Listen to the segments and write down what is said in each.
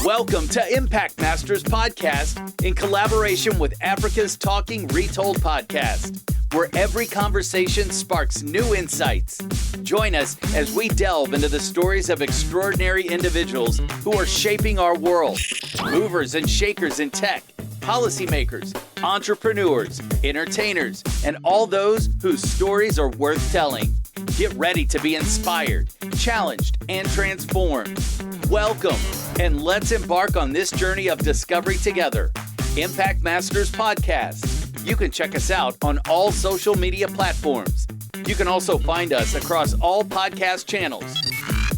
Welcome to Impact Masters Podcast in collaboration with Africa's Talking Retold Podcast, where every conversation sparks new insights. Join us as we delve into the stories of extraordinary individuals who are shaping our world, movers and shakers in tech, policymakers, entrepreneurs, entertainers, and all those whose stories are worth telling. Get ready to be inspired, challenged, and transformed. Welcome, and let's embark on this journey of discovery together. Impact Masters Podcast. You can check us out on all social media platforms. You can also find us across all podcast channels.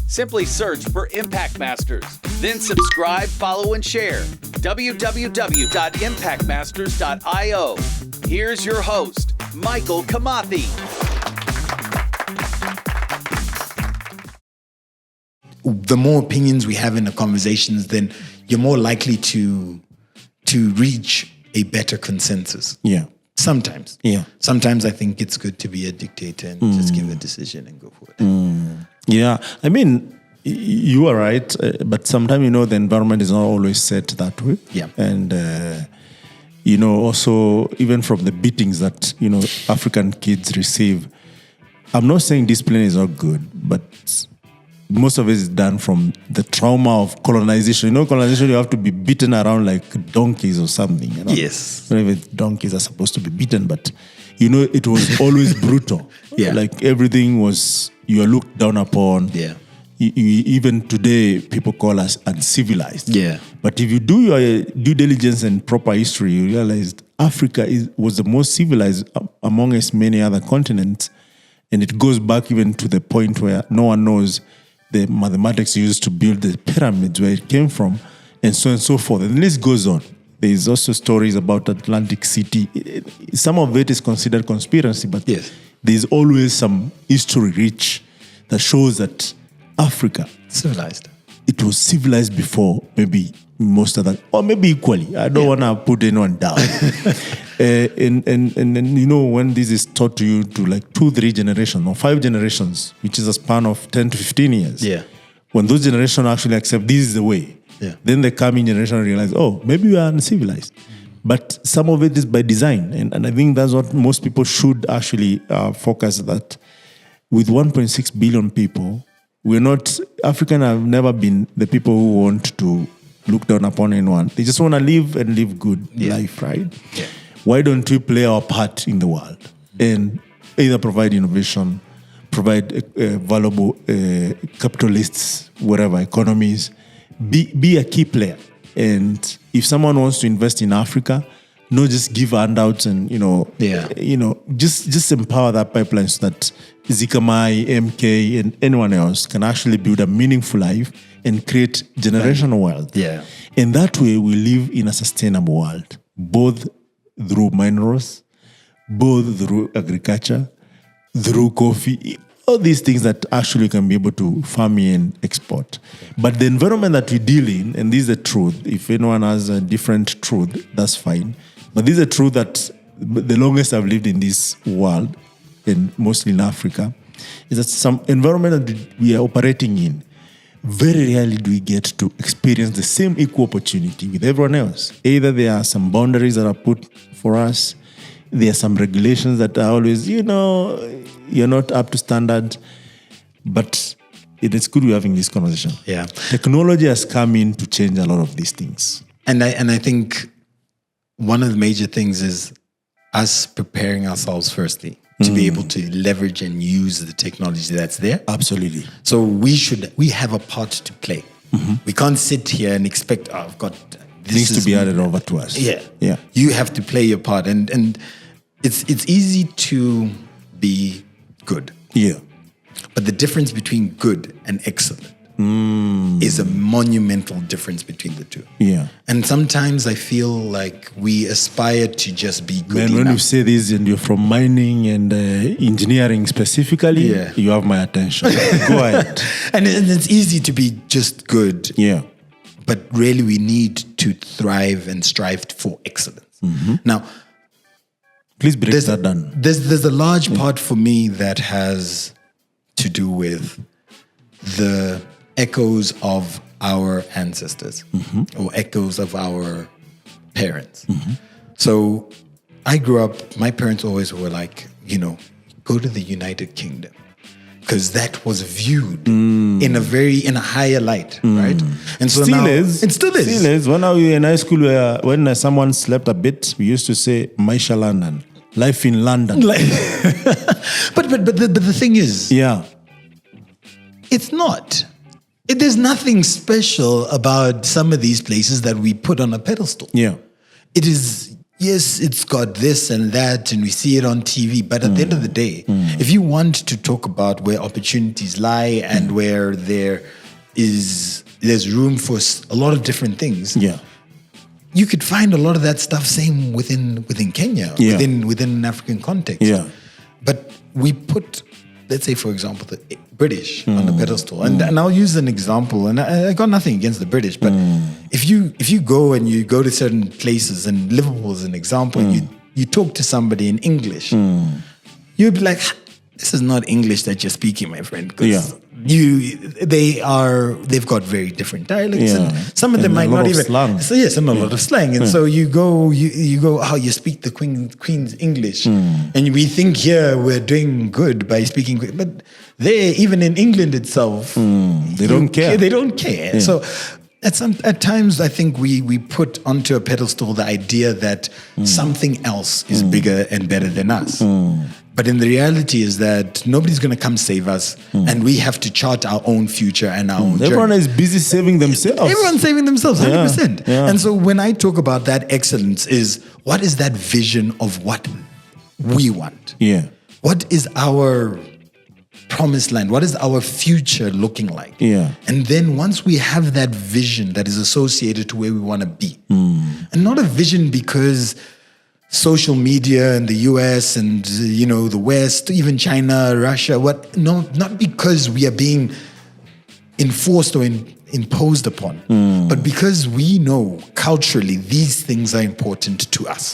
Simply search for Impact Masters, then subscribe, follow, and share. www.impactmasters.io. Here's your host, Michael Kamathi. The more opinions we have in the conversations, then you're more likely to reach a better consensus. Yeah. Sometimes. Yeah. Sometimes I think it's good to be a dictator and just give a decision and go for it. Yeah. I mean, you are right, but sometimes, the environment is not always set that way. Yeah. And, also, even from the beatings that, African kids receive, I'm not saying discipline is not good, but most of it is done from the trauma of colonization. Colonization, you have to be beaten around like donkeys or something. Yes. I don't know if donkeys are supposed to be beaten, but, it was always brutal. Yeah. Like everything was, you are looked down upon. Yeah. Even today, people call us uncivilized. Yeah. But if you do your due diligence and proper history, you realize Africa was the most civilized among as many other continents. And it goes back even to the point where no one knows the mathematics used to build the pyramids, where it came from, and so on and so forth. And the list goes on. There is also stories about Atlantic City. Some of it is considered conspiracy, but yes, there's always some history rich that shows that Africa, civilized. It was civilized before maybe most of that, or maybe equally. I don't want to put anyone down. And when this is taught to you to like 2-3 generations or 5 generations, which is a span of 10 to 15 years. Yeah. When those generations actually accept this is the way, then the coming generation realize, maybe we are uncivilized. But some of it is by design. And I think that's what most people should actually focus, that with 1.6 billion people, African have never been the people who want to look down upon anyone. They just want to live and live good life, right? Yeah. Why don't we play our part in the world and either provide innovation, provide valuable capitalists, whatever, economies, be a key player. And if someone wants to invest in Africa, not just give handouts and, just empower that pipeline so that Dzikamai, MK, and anyone else can actually build a meaningful life and create generational wealth. Yeah. And that way we live in a sustainable world, both through minerals, both through agriculture, through coffee, all these things that actually can be able to farm and export. But the environment that we deal in, and this is the truth, if anyone has a different truth, that's fine. But this is a truth that the longest I've lived in this world, and mostly in Africa, is that some environment that we are operating in, very rarely do we get to experience the same equal opportunity with everyone else. Either there are some boundaries that are put for us, there are some regulations that are always, you're not up to standard, but it is good we're having this conversation. Yeah. Technology has come in to change a lot of these things. And I think one of the major things is us preparing ourselves firstly to be able to leverage and use the technology that's there. Absolutely. So we have a part to play. Mm-hmm. We can't sit here and expect, I've got things to be added over to us. Yeah. Yeah. You have to play your part. And it's easy to be good. Yeah. But the difference between good and excellent is a monumental difference between the two. Yeah. And sometimes I feel like we aspire to just be good enough. When you say this and you're from mining and engineering specifically, you have my attention. Go ahead. And it's easy to be just good. Yeah. But really we need to thrive and strive for excellence. Mm-hmm. Now, please break that down. There's a large part for me that has to do with the echoes of our ancestors or echoes of our parents. So I grew up, my parents always were like, go to the United Kingdom, because that was viewed in a higher light, right? And so Still now, is. it still is. Still is. When I was in high school, when someone slept a bit, we used to say, Maisha London. Life in London. But the thing is, it's not. There's nothing special about some of these places that we put on a pedestal. Yeah. It is, yes, it's got this and that, and we see it on TV. But at the end of the day, if you want to talk about where opportunities lie and where there's room for a lot of different things, you could find a lot of that stuff same within Kenya, within an African context. Yeah. But we put, let's say, for example, the British on the pedestal. And I'll use an example, and I got nothing against the British, but if you go and you go to certain places, and Liverpool is an example, and you talk to somebody in English, you'd be like, this is not English that you're speaking, my friend. Because they've got very different dialects, and some of them might not even slang. So yes, and a lot of slang. And so you go, you speak the Queen's English, and we think here we're doing good by speaking, but they, even in England itself, they don't care. They don't care. Yeah. So at times, I think we put onto a pedestal the idea that something else is bigger and better than us. But in the reality is that nobody's going to come save us, and we have to chart our own future and our own journey. Everyone is busy saving themselves. Everyone's saving themselves, 100%. Yeah. And so when I talk about that excellence, is what is that vision of what we want? Yeah. What is our promised land? What is our future looking like? Yeah. And then once we have that vision that is associated to where we want to be, and not a vision because social media and the US and the West, even China, Russia, not because we are being enforced or imposed upon, but because we know culturally these things are important to us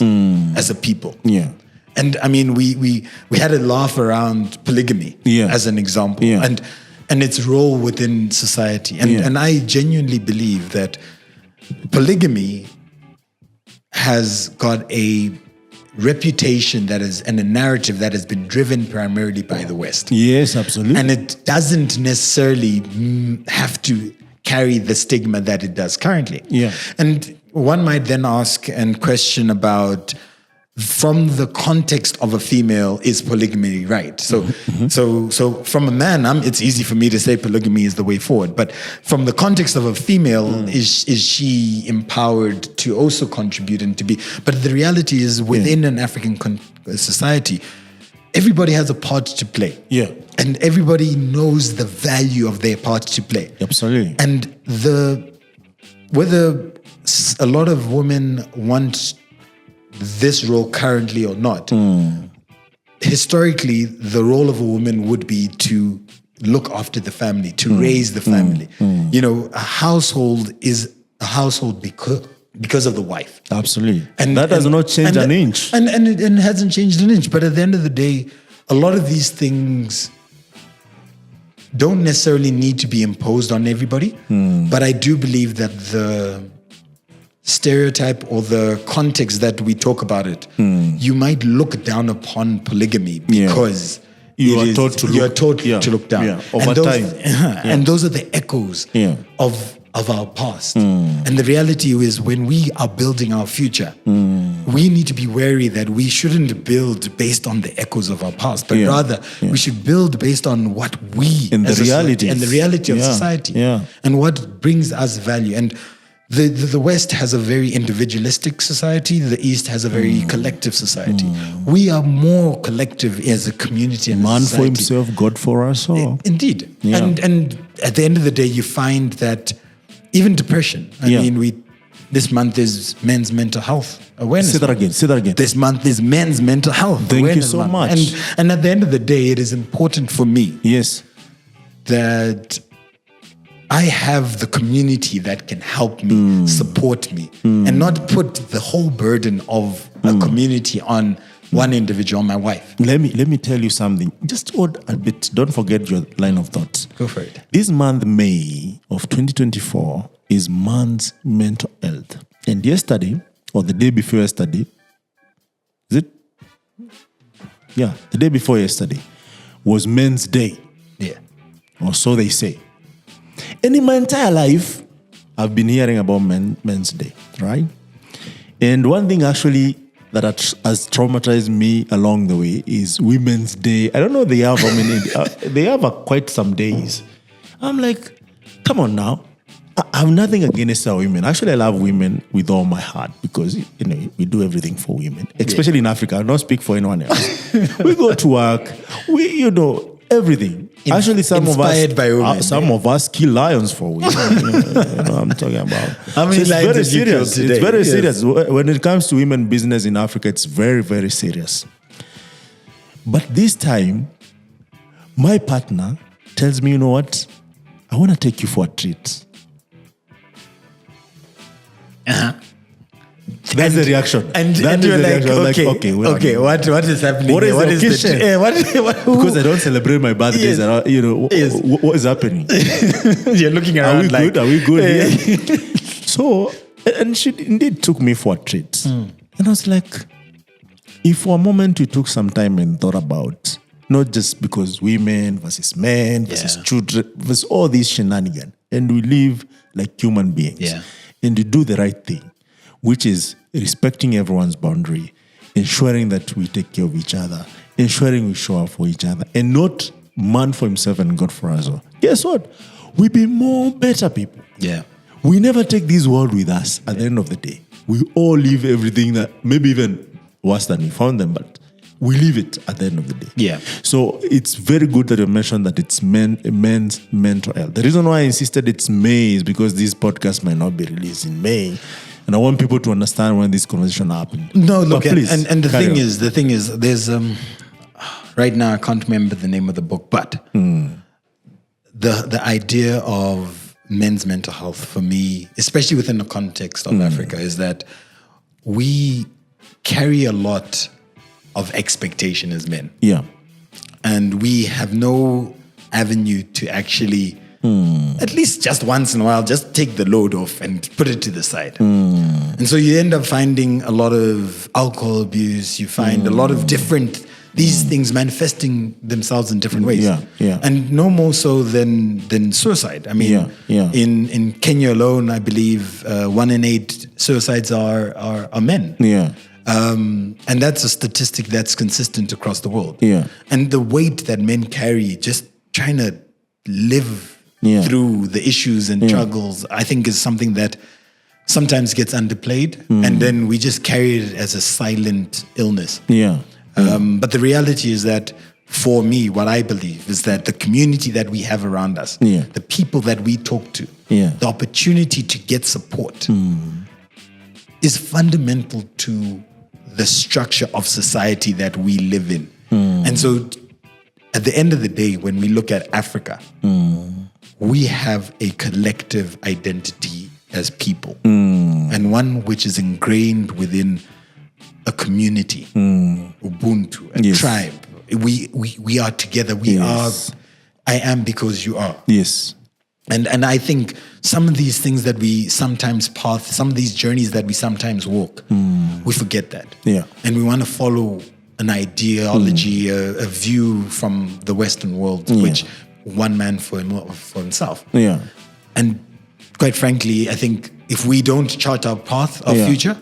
as a people. Yeah. And I mean, we had a laugh around polygamy as an example, and its role within society. And I genuinely believe that polygamy has got a reputation that is, and a narrative that has been driven primarily by the West. Yes, absolutely. And it doesn't necessarily have to carry the stigma that it does currently. Yeah. And one might then ask and question about, from the context of a female, is polygamy right? So from a man, it's easy for me to say polygamy is the way forward. But from the context of a female, is she empowered to also contribute and to be? But the reality is, within an African society, everybody has a part to play. Yeah. And everybody knows the value of their part to play. Absolutely. And whether a lot of women want this role currently or not, historically, the role of a woman would be to look after the family, to raise the family. A household is a household because of the wife. Absolutely. And that does not change an inch. And it hasn't changed an inch. But at the end of the day, a lot of these things don't necessarily need to be imposed on everybody. But I do believe that the stereotype or the context that we talk about it, you might look down upon polygamy because you are taught to look down. Yeah. Over time. And those are the echoes of our past. And the reality is, when we are building our future, we need to be wary that we shouldn't build based on the echoes of our past, but rather we should build based on what we and the reality of society and what brings us value. And the West has a very individualistic society. The East has a very collective society. We are more collective as a community and man a society. For himself, God for us all. Indeed. Yeah. And at the end of the day, you find that even depression. I mean, this month is Men's Mental Health Awareness. Say that again. This month is Men's Mental Health Thank Awareness you so month. much. And at the end of the day, it is important for me that I have the community that can help me, support me, and not put the whole burden of a community on one individual, my wife. Let me tell you something. Just hold a bit. Don't forget your line of thought. Go for it. This month, May of 2024, is Man's Mental Health. And yesterday, or the day before yesterday, is it? Yeah, the day before yesterday was Men's Day. Yeah. Or so they say. And in my entire life, I've been hearing about Men's Day, right? And one thing actually that has traumatized me along the way is Women's Day. I don't know, they have how many, they have quite some days. I'm like, come on now. I have nothing against our women. Actually, I love women with all my heart because, we do everything for women, especially in Africa. I don't speak for anyone else. We go to work, everything. Actually, some of us kill lions for women. I'm talking about. It's very serious. It's very serious. When it comes to women business in Africa, it's very, very serious. But this time, my partner tells me, you know what? I want to take you for a treat. That's the reaction. And you're like, okay, what is happening? What is the occasion? Because I don't celebrate my birthdays. Yes. What is happening? You're looking around Are we good here? So, and she indeed took me for a treat. And I was like, if for a moment we took some time and thought about, not just because women versus men versus children versus all these shenanigans, and we live like human beings. Yeah. And we do the right thing, which is respecting everyone's boundary, ensuring that we take care of each other, ensuring we show up for each other, and not man for himself and God for us all. Guess what? We be more better people. Yeah. We never take this world with us at the end of the day. We all leave everything that maybe even worse than we found them, but we leave it at the end of the day. Yeah. So it's very good that you mentioned that it's men's mental health. The reason why I insisted it's May is because this podcast might not be released in May. And I want people to understand when this conversation happened. No, look, please, and the thing is, there's right now I can't remember the name of the book, but the idea of men's mental health for me, especially within the context of Africa, is that we carry a lot of expectation as men. Yeah. And we have no avenue to actually, at least just once in a while, just take the load off and put it to the side. And so you end up finding a lot of alcohol abuse. You find a lot of these things manifesting themselves in different ways. Yeah. And no more so than suicide. I mean, in Kenya alone, I believe 1 in 8 suicides are men. Yeah. And that's a statistic that's consistent across the world. Yeah. And the weight that men carry just trying to live through the issues and struggles, I think is something that sometimes gets underplayed. And then we just carry it as a silent illness. Yeah. But the reality is that for me, what I believe is that the community that we have around us, the people that we talk to, the opportunity to get support is fundamental to the structure of society that we live in. And so at the end of the day, when we look at Africa, we have a collective identity as people, and one which is ingrained within a community, Ubuntu, a tribe. We are together. We are. I am because you are. Yes. And I think some of these things that we sometimes path, some of these journeys that we sometimes walk, we forget that. Yeah. And we want to follow an ideology, a view from the Western world, which one man for himself. Yeah. And quite frankly, I think if we don't chart our path, our future,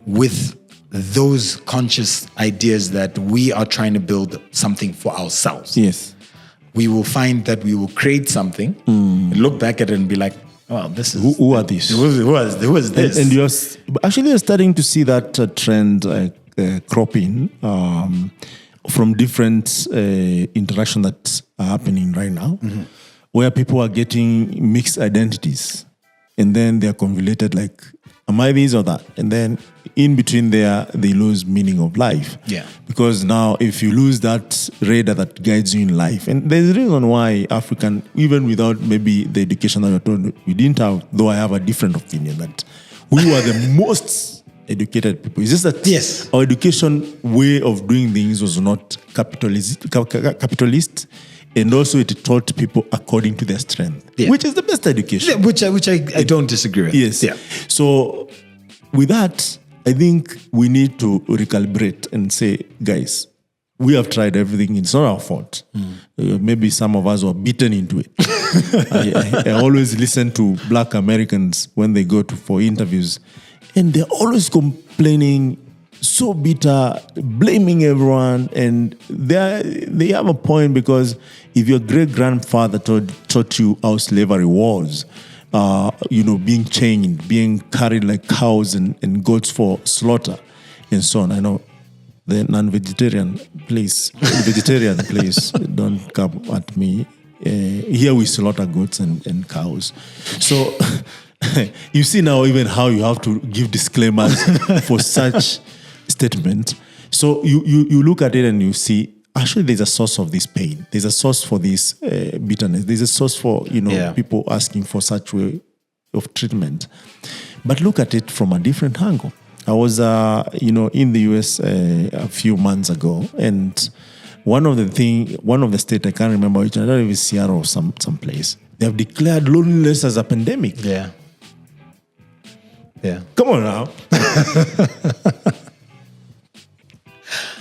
with those conscious ideas that we are trying to build something for ourselves, we will find that we will create something, and look back at it and be like, "Well, this is who are these? Who is this?" And you're starting to see that trend cropping from different interaction that are happening right now, where people are getting mixed identities, and then they are convoluted like, am I this or that? And then in between there, they lose meaning of life. Yeah. Because now if you lose that radar that guides you in life, and there's a reason why African, even without maybe the education that you're told, we didn't have, though I have a different opinion, that we were the most educated people. It's just that Yes. our education way of doing things was not capitalist, and also it taught people according to their strength, which is the best education. Yeah, which I don't disagree with. Yes. Yeah. So with that, I think we need to recalibrate and say, guys, we have tried everything. It's not our fault. Maybe some of us were beaten into it. I always listen to Black Americans when they go for interviews, and they're always complaining, so bitter, blaming everyone. And they have a point, because if your great-grandfather taught you how slavery was, being chained, being carried like cows and goats for slaughter, and so on. I know the vegetarian, please, don't come at me. Here we slaughter goats and cows. So you see now even how you have to give disclaimers for such statement. So you look at it and you see, actually there's a source of this pain. There's a source for this bitterness. There's a source for, people asking for such way of treatment. But look at it from a different angle. I was, in the US a few months ago, and one of the states, I can't remember which, I don't know if it's Seattle or some place, they have declared loneliness as a pandemic. Yeah. Come on now.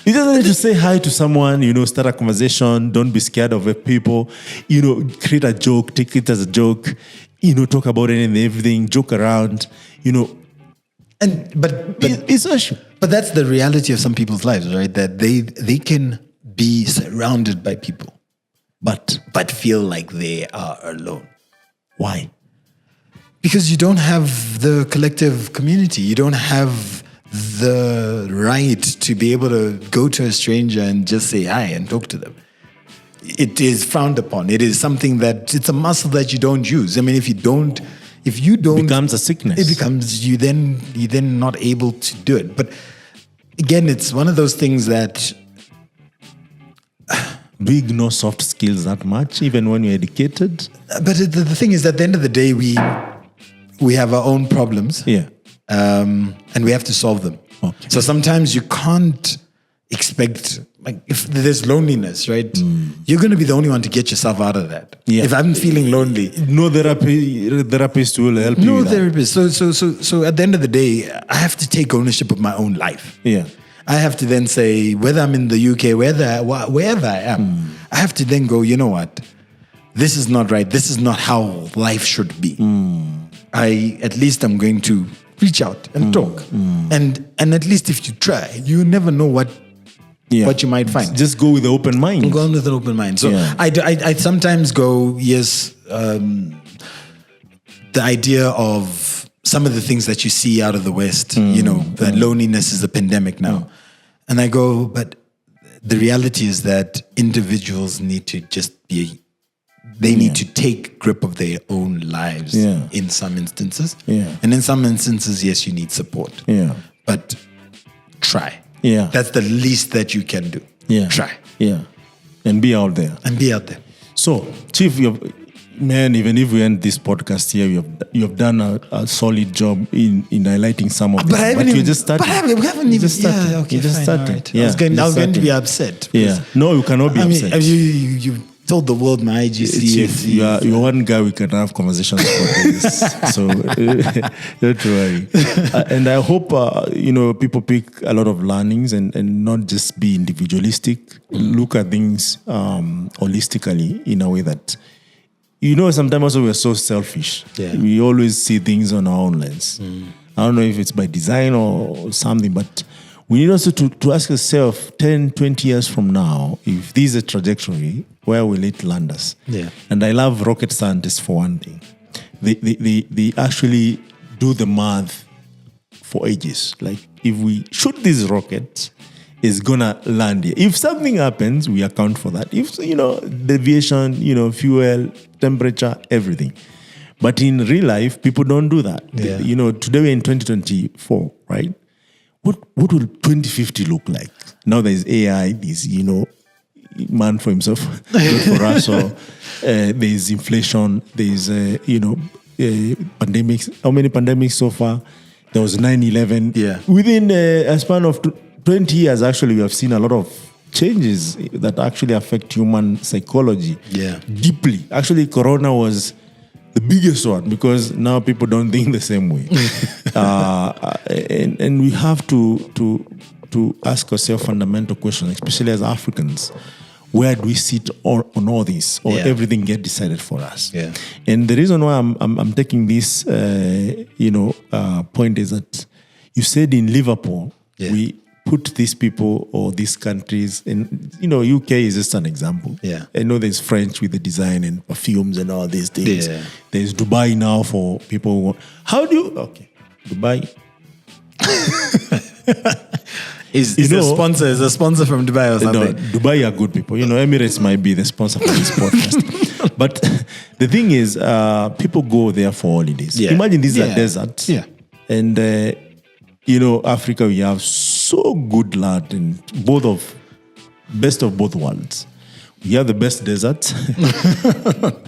You just need to say hi to someone, start a conversation, don't be scared of people, create a joke, take it as a joke, talk about it and everything, joke around, But it's a issue. But that's the reality of some people's lives, right? That they can be surrounded by people, but feel like they are alone. Why? Because you don't have the collective community. You don't have the right to be able to go to a stranger and just say hi and talk to them. It is frowned upon. It is something it's a muscle that you don't use. I mean, if you don't, it becomes a sickness. It becomes you then not able to do it. But again, it's one of those things that do you ignore soft skills that much, even when you're educated? But the thing is, at the end of the day, we have our own problems. Yeah. And we have to solve them. Okay. So sometimes you can't expect, like, if there's loneliness, right? You're going to be the only one to get yourself out of that. Yeah. If I'm feeling lonely, no therapist will help you. No therapist. So at the end of the day, I have to take ownership of my own life. Yeah. I have to then say, whether I'm in the UK, wherever I am, I have to then go, you know what? This is not right. This is not how life should be. At least I'm going to reach out and talk. And at least if you try, you never know what you might find. Just go with an open mind. Go on with an open mind. So I sometimes go, yes, the idea of some of the things that you see out of the West, that loneliness is a pandemic now. And I go, but the reality is that individuals need to just be, they need to take grip of their own lives in some instances. Yeah. And in some instances, yes, you need support. Yeah. But try. Yeah. That's the least that you can do. Yeah. Try. Yeah. And be out there. So, Chief, even if we end this podcast here, you have done a solid job in highlighting some of them. But you just started. But we haven't even started. Yeah, okay, you just started. Right. Yeah, I was going to be upset. Yeah. No, you cannot be upset. You told the world my IGC. Chief, you're one guy we can have conversations about this. So don't worry. And I hope people pick a lot of learnings and not just be individualistic. Look at things holistically in a way that, sometimes also we're so selfish. Yeah. We always see things on our own lens. I don't know if it's by design or something, but we need also to ask yourself 10, 20 years from now, if this is a trajectory, where will it land us? Yeah. And I love rocket scientists for one thing. They actually do the math for ages. Like, if we shoot this rocket, it's gonna land here. If something happens, we account for that. If, deviation, fuel, temperature, everything. But in real life, people don't do that. Yeah. Today we're in 2024, right? What will 2050 look like? Now there's AI, there's, man for himself, not for us. So there's inflation, there's, pandemics. How many pandemics so far? There was 9/11. Yeah. Within a span of 20 years, actually, we have seen a lot of changes that actually affect human psychology deeply. Actually, Corona was the biggest one because now people don't think the same way. And we have to ask ourselves fundamental questions, especially as Africans. Where do we sit on all this, or everything get decided for us? Yeah. And the reason why I'm taking this, point is that you said in Liverpool we put these people or these countries, and UK is just an example. Yeah. I know there's French with the design and perfumes and all these things. Yeah. There's Dubai now for people. How do you? Okay, Dubai. Is a sponsor from Dubai or something? No, Dubai are good people. Emirates might be the sponsor for this podcast. But the thing is, people go there for holidays. Yeah. Imagine these are deserts. Yeah. And, Africa, we have so good land and best of both worlds. We have the best deserts.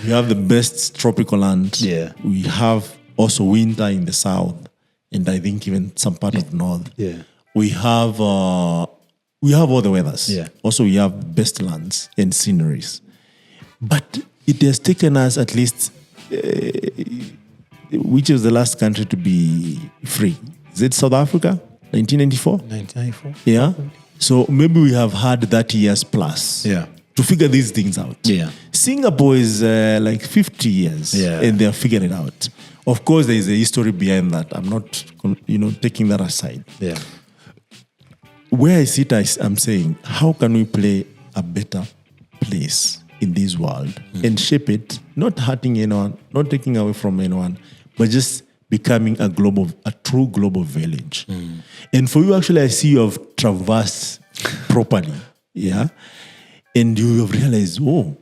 We have the best tropical land. Yeah. We have also winter in the south. And I think even some part of the north. Yeah. We have all the weathers. Yeah. Also, we have best lands and sceneries. But it has taken us at least, which was the last country to be free? Is it South Africa? 1994? 1994. Yeah. So maybe we have had 30 years plus to figure these things out. Yeah. Singapore is like 50 years and they're figuring it out. Of course, there is a history behind that. I'm not, taking that aside. Yeah. Where I sit, I'm saying, how can we play a better place in this world and shape it, not hurting anyone, not taking away from anyone, but just becoming a true global village. And for you, actually, I see you have traversed properly, and you have realized, you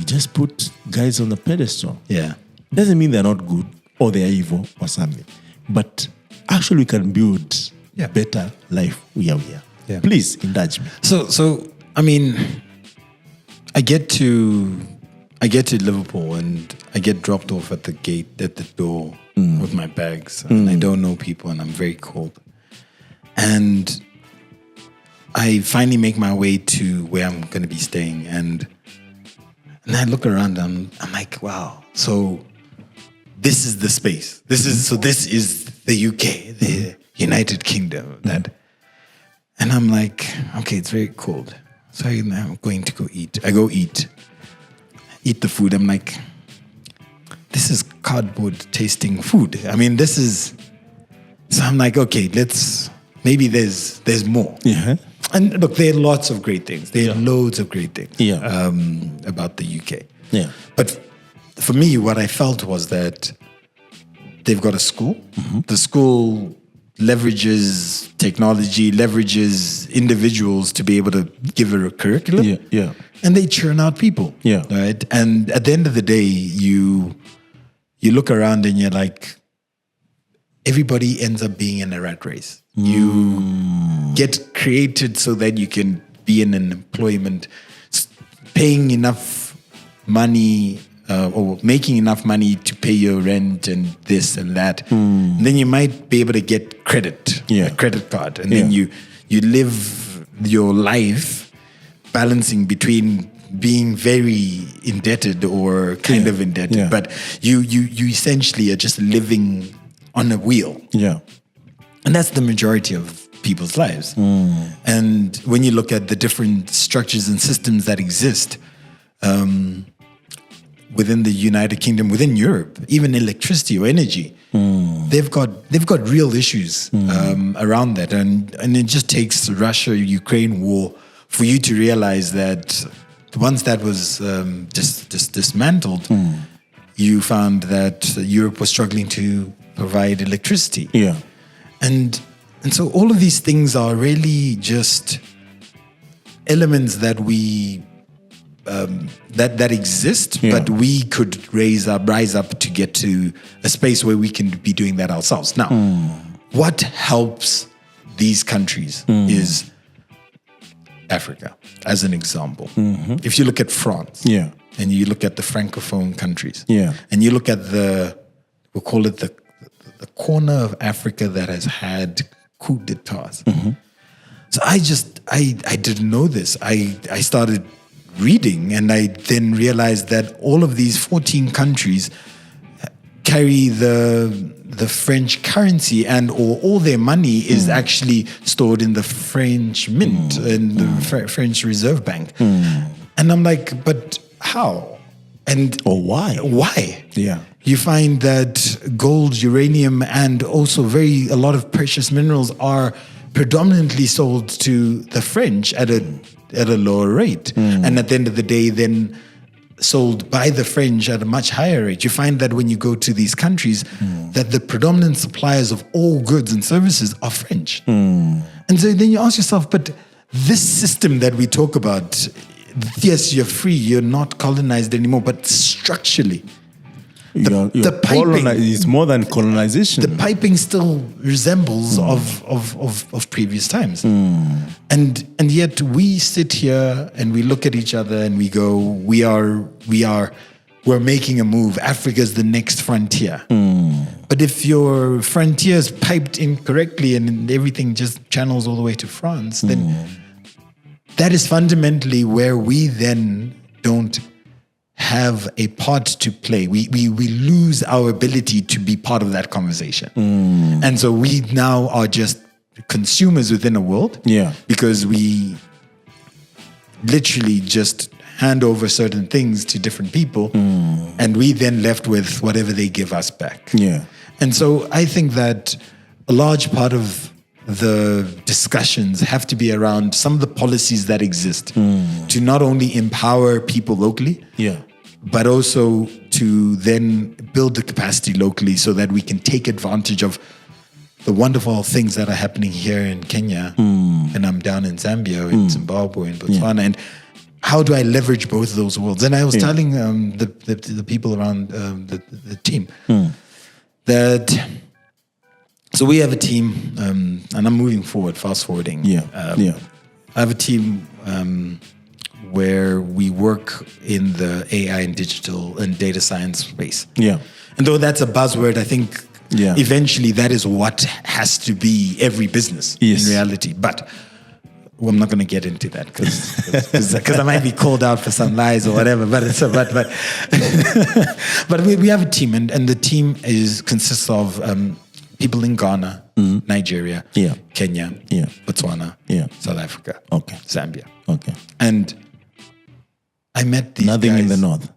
just put guys on the pedestal. Yeah. Doesn't mean they're not good or they're evil or something, but actually we can build better life we are here. Yeah. Please indulge me. So I mean, I get to Liverpool and I get dropped off at the door with my bags, and I don't know people, and I'm very cold. And I finally make my way to where I'm going to be staying, and I look around and I'm like, wow. So this is the space. This is the UK, the United Kingdom. And I'm like, okay, it's very cold. So I'm going to go eat. I go eat the food. I'm like, this is cardboard tasting food. I mean, so I'm like, okay, maybe there's more. Yeah. And look, there are lots of great things. There are loads of great things about the UK. Yeah. But for me, what I felt was that they've got a school. Mm-hmm. The school leverages technology, leverages individuals to be able to give a curriculum. Yeah, yeah. And they churn out people. Yeah. Right? And at the end of the day, you look around and you're like, everybody ends up being in a rat race. You get created so that you can be in an employment, paying enough money or making enough money to pay your rent and this and that. And then you might be able to get credit, a credit card. And then you live your life balancing between being very indebted or kind of indebted. Yeah. But you essentially are just living on a wheel. Yeah. And that's the majority of people's lives. And when you look at the different structures and systems that exist within the United Kingdom, within Europe, even electricity or energy, they've got real issues around that. And it just takes Russia-Ukraine war for you to realize that once that was just dismantled, you found that Europe was struggling to provide electricity. Yeah. And so all of these things are really just elements that we that exist, but we could rise up to get to a space where we can be doing that ourselves. Now, what helps these countries is Africa, as an example. If you look at France, and you look at the Francophone countries, and you look at we'll call it a corner of Africa that has had coup d'etats. So I didn't know this. I started reading, and I then realized that all of these 14 countries carry the French currency, and or all their money is actually stored in the French mint, in the French Reserve Bank. And I'm like, but how? And why? Why? Yeah. You find that gold, uranium, and also a lot of precious minerals are predominantly sold to the French at a lower rate. And at the end of the day, then sold by the French at a much higher rate. You find that when you go to these countries, that the predominant suppliers of all goods and services are French. And so then you ask yourself, but this system that we talk about, yes, you're free, you're not colonized anymore, but structurally, the piping, it's more than colonization. The piping still resembles of previous times. And yet we sit here and we look at each other and we go, we're making a move. Africa's the next frontier. But if your frontier is piped incorrectly and everything just channels all the way to France, then that is fundamentally where we then don't have a part to play. We lose our ability to be part of that conversation. And so we now are just consumers within a world. Yeah. Because we literally just hand over certain things to different people, and we then left with whatever they give us back. Yeah. And so I think that a large part of the discussions have to be around some of the policies that exist to not only empower people locally, but also to then build the capacity locally so that we can take advantage of the wonderful things that are happening here in Kenya, and I'm down in Zambia, in Zimbabwe, in Botswana, and how do I leverage both of those worlds? And I was telling the people around the team that, so we have a team, and I'm moving forward, fast forwarding. I have a team where we work in the AI and digital and data science space. Yeah. And though that's a buzzword, I think eventually that is what has to be every business in reality. But I'm not going to get into that because I might be called out for some lies or whatever. But we have a team, and the team consists of people in Ghana, Nigeria, Kenya, Botswana, South Africa, Zambia. And I met these Nothing guys. in the north.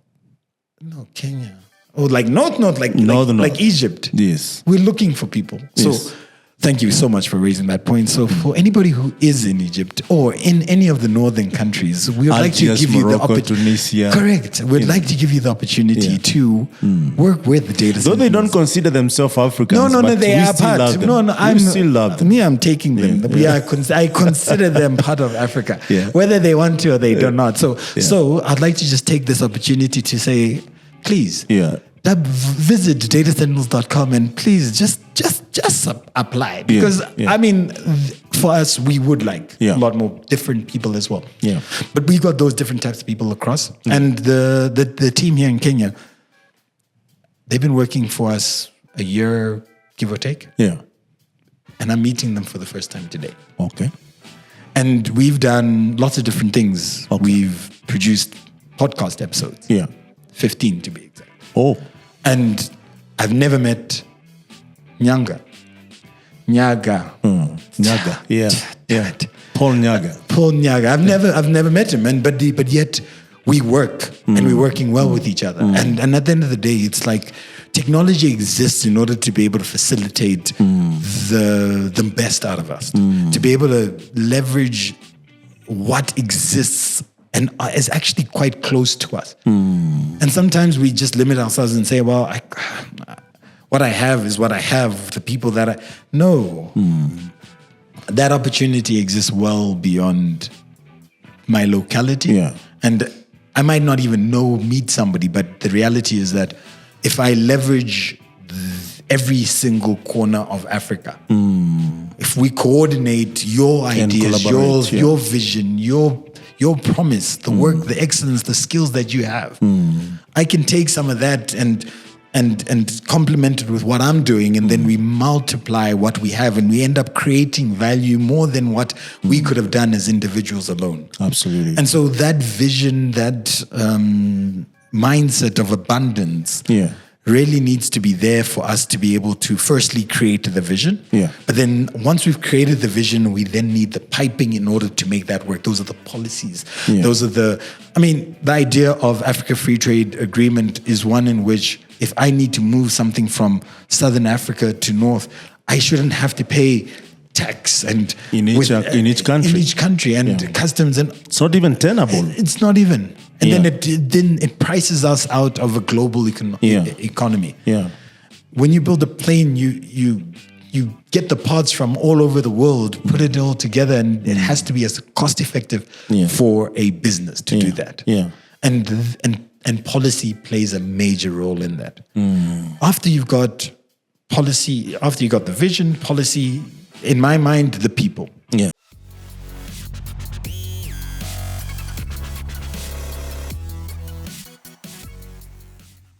No, Kenya. Oh, like north, like Egypt. Yes. We're looking for people. Yes. So thank you so much for raising that point. So for anybody who is in Egypt or in any of the northern countries, we would like to give you the opportunity. Correct. We'd like to give you the opportunity to work with the data. Though they don't consider themselves Africans. No, they are part. I still love them. I'm taking them. I consider them part of Africa, whether they want to or they do not. So I'd like to just take this opportunity to say, please, visit datasentinels.com and please just apply, because I mean, for us, we would like a lot more different people as well. But we got those different types of people across, and the team here in Kenya, they've been working for us a year, give or take. And I'm meeting them for the first time today. And we've done lots of different things. We've produced podcast episodes. 15 to be exact. And I've never met Nyaga. Paul Nyaga. I've never met him, but yet we work and we're working well with each other. And at the end of the day, it's like technology exists in order to be able to facilitate the best out of us, to be able to leverage what exists and is actually quite close to us. And sometimes we just limit ourselves and say, well, what I have is what I have. The people that no, that opportunity exists well beyond my locality. And I might not even meet somebody, but the reality is that if I leverage every single corner of Africa, if we coordinate your ideas, your vision, your promise, the work, the excellence, the skills that you have, I can take some of that and and complement it with what I'm doing, and then we multiply what we have, and we end up creating value more than what we could have done as individuals alone. Absolutely. And so that vision, that mindset of abundance really needs to be there for us to be able to firstly create the vision. Yeah. But then once we've created the vision, we then need the piping in order to make that work. Those are the policies. Yeah. Those are the idea of Africa Free Trade Agreement is one in which if I need to move something from Southern Africa to North, I shouldn't have to pay tax and in each country and customs, and it's not even tenable. It's not even. And then it prices us out of a global economy. Yeah. When you build a plane, you get the parts from all over the world, put it all together, and it has to be as cost effective for a business to do that. Yeah. And policy plays a major role in that. After you've got policy, after you got the vision, policy, in my mind, the people.